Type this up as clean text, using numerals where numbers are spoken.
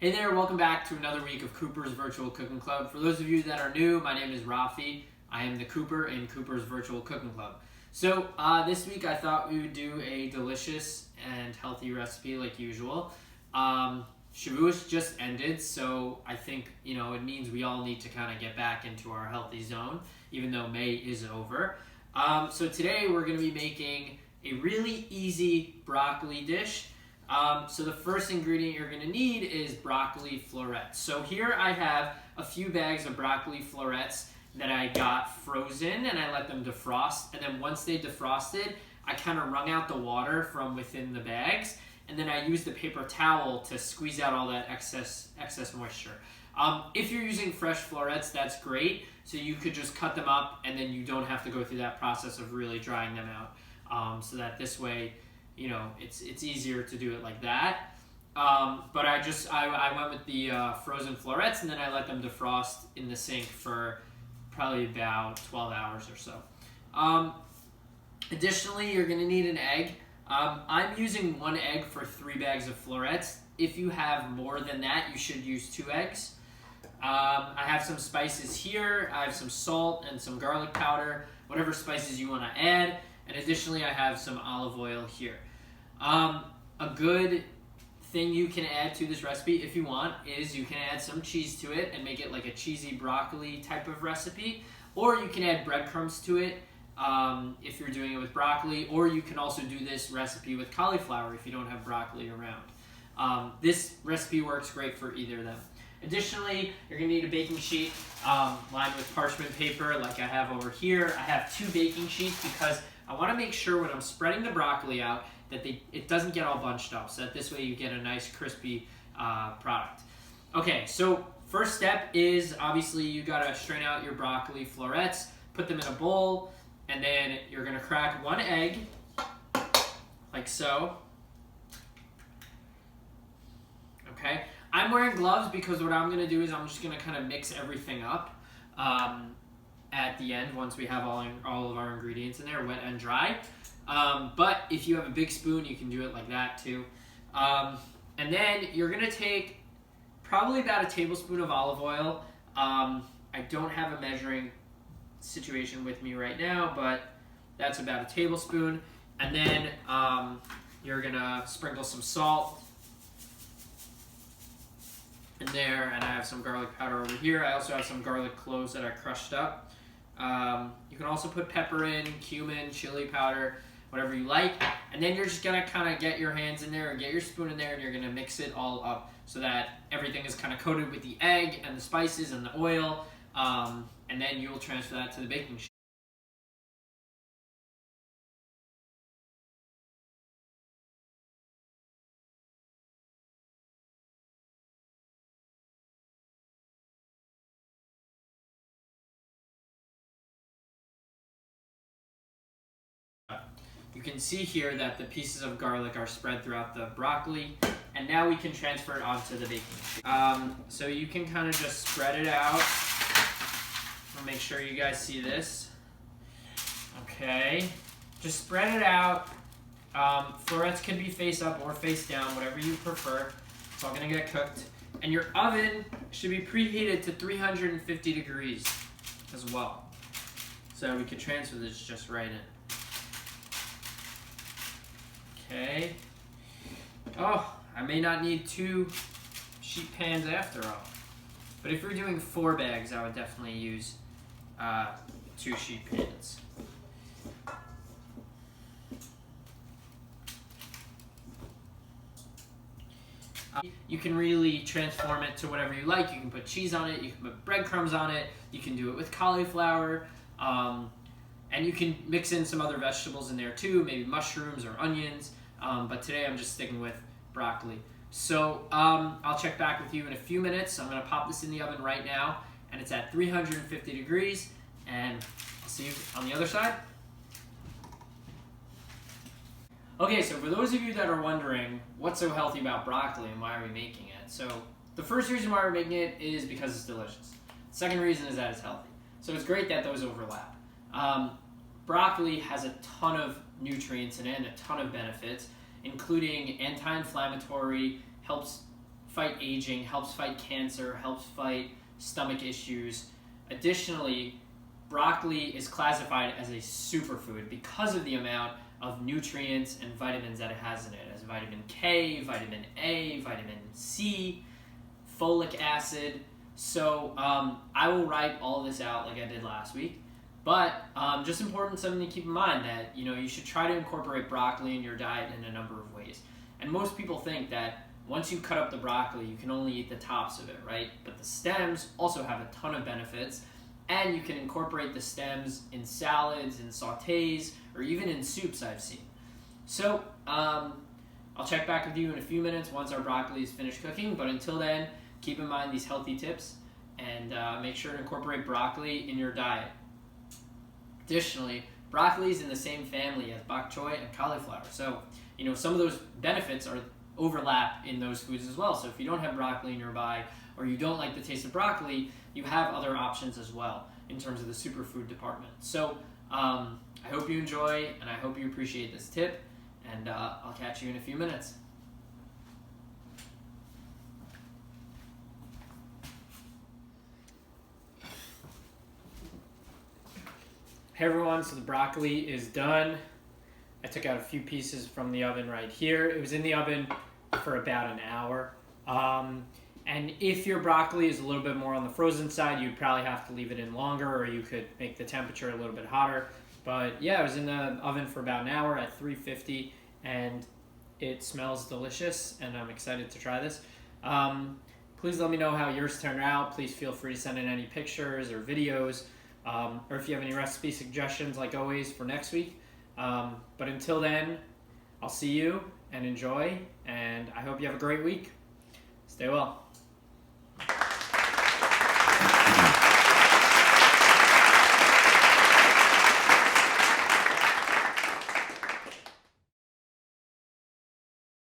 Hey there, welcome back to another week of Cooper's Virtual Cooking Club. For those of you that are new, my name is Rafi. I am the Cooper in Cooper's Virtual Cooking Club. So this week I thought we would do a delicious and healthy recipe like usual. Shavuos just ended, so I think it means we all need to kind of get back into our healthy zone, even though May is over. So today we're going to be making a really easy broccoli dish. So the first ingredient you're going to need is broccoli florets. So here I have a few bags of broccoli florets that I got frozen and I let them defrost. And then once they defrosted, I kind of wrung out the water from within the bags. And then I used the paper towel to squeeze out all that excess moisture. If you're using fresh florets, that's great. So you could just cut them up and then you don't have to go through that process of really drying them out. So that this way, it's easier to do it like that. But I went with the frozen florets, and then I let them defrost in the sink for probably about 12 hours or so. Additionally, you're going to need an egg. I'm using 1 egg for 3 bags of florets. If you have more than that, you should use 2 eggs. I have some spices here. I have some salt and some garlic powder, whatever spices you want to add. And additionally, I have some olive oil here. A good thing you can add to this recipe, if you want, is you can add some cheese to it and make it like a cheesy broccoli type of recipe. Or you can add breadcrumbs to it if you're doing it with broccoli. Or you can also do this recipe with cauliflower if you don't have broccoli around. This recipe works great for either of them. Additionally, you're going to need a baking sheet lined with parchment paper like I have over here. I have 2 baking sheets because I want to make sure when I'm spreading the broccoli out that it doesn't get all bunched up, so that this way you get a nice crispy product. Okay, so first step is obviously you got to strain out your broccoli florets, put them in a bowl, and then you're going to crack 1 egg, like so. Okay, I'm wearing gloves because what I'm going to do is I'm just going to kind of mix everything up at the end once we have all of our ingredients in there, wet and dry. But if you have a big spoon, you can do it like that too. And then you're going to take probably about a tablespoon of olive oil. I don't have a measuring situation with me right now, but that's about a tablespoon. And then you're going to sprinkle some salt in there, and I have some garlic powder over here. I also have some garlic cloves that I crushed up. You can also put pepper in, cumin, chili powder, whatever you like. And then you're just going to kind of get your hands in there and get your spoon in there, and you're going to mix it all up so that everything is kind of coated with the egg and the spices and the oil. And then you'll transfer that to the baking sheet. You can see here that the pieces of garlic are spread throughout the broccoli, and now we can transfer it onto the baking sheet. So you can kind of just spread it out. I'll make sure you guys see this. Okay, just spread it out. Florets can be face up or face down, whatever you prefer. It's all gonna get cooked. And your oven should be preheated to 350 degrees as well. So we can transfer this just right in. Okay. Oh, I may not need 2 sheet pans after all. But if you're doing 4 bags, I would definitely use 2 sheet pans. You can really transform it to whatever you like. You can put cheese on it, you can put breadcrumbs on it, you can do it with cauliflower. And you can mix in some other vegetables in there too, maybe mushrooms or onions. But today I'm just sticking with broccoli. So I'll check back with you in a few minutes. I'm going to pop this in the oven right now, and it's at 350 degrees. And I'll see you on the other side. Okay, so for those of you that are wondering what's so healthy about broccoli and why are we making it? So the first reason why we're making it is because it's delicious. The second reason is that it's healthy. So it's great that those overlap. Broccoli has a ton of nutrients in it and a ton of benefits, including anti-inflammatory, helps fight aging, helps fight cancer, helps fight stomach issues. Additionally, broccoli is classified as a superfood because of the amount of nutrients and vitamins that it has in it. It has vitamin K, vitamin A, vitamin C, folic acid. So I will write all this out like I did last week. But just important, something to keep in mind that you should try to incorporate broccoli in your diet in a number of ways. And most people think that once you cut up the broccoli, you can only eat the tops of it, right? But the stems also have a ton of benefits, and you can incorporate the stems in salads, in sautés, or even in soups I've seen. So I'll check back with you in a few minutes once our broccoli is finished cooking, but until then, keep in mind these healthy tips and make sure to incorporate broccoli in your diet. Additionally, broccoli is in the same family as bok choy and cauliflower. So, some of those benefits are overlap in those foods as well. So if you don't have broccoli nearby or you don't like the taste of broccoli, you have other options as well in terms of the superfood department. So I hope you enjoy and I hope you appreciate this tip, and I'll catch you in a few minutes. Hey everyone, so the broccoli is done. I took out a few pieces from the oven right here. It was in the oven for about an hour. And if your broccoli is a little bit more on the frozen side, you'd probably have to leave it in longer, or you could make the temperature a little bit hotter. But yeah, it was in the oven for about an hour at 350, and it smells delicious, and I'm excited to try this. Please let me know how yours turned out. Please feel free to send in any pictures or videos, or if you have any recipe suggestions, like always, for next week. But until then, I'll see you and enjoy, and I hope you have a great week. Stay well.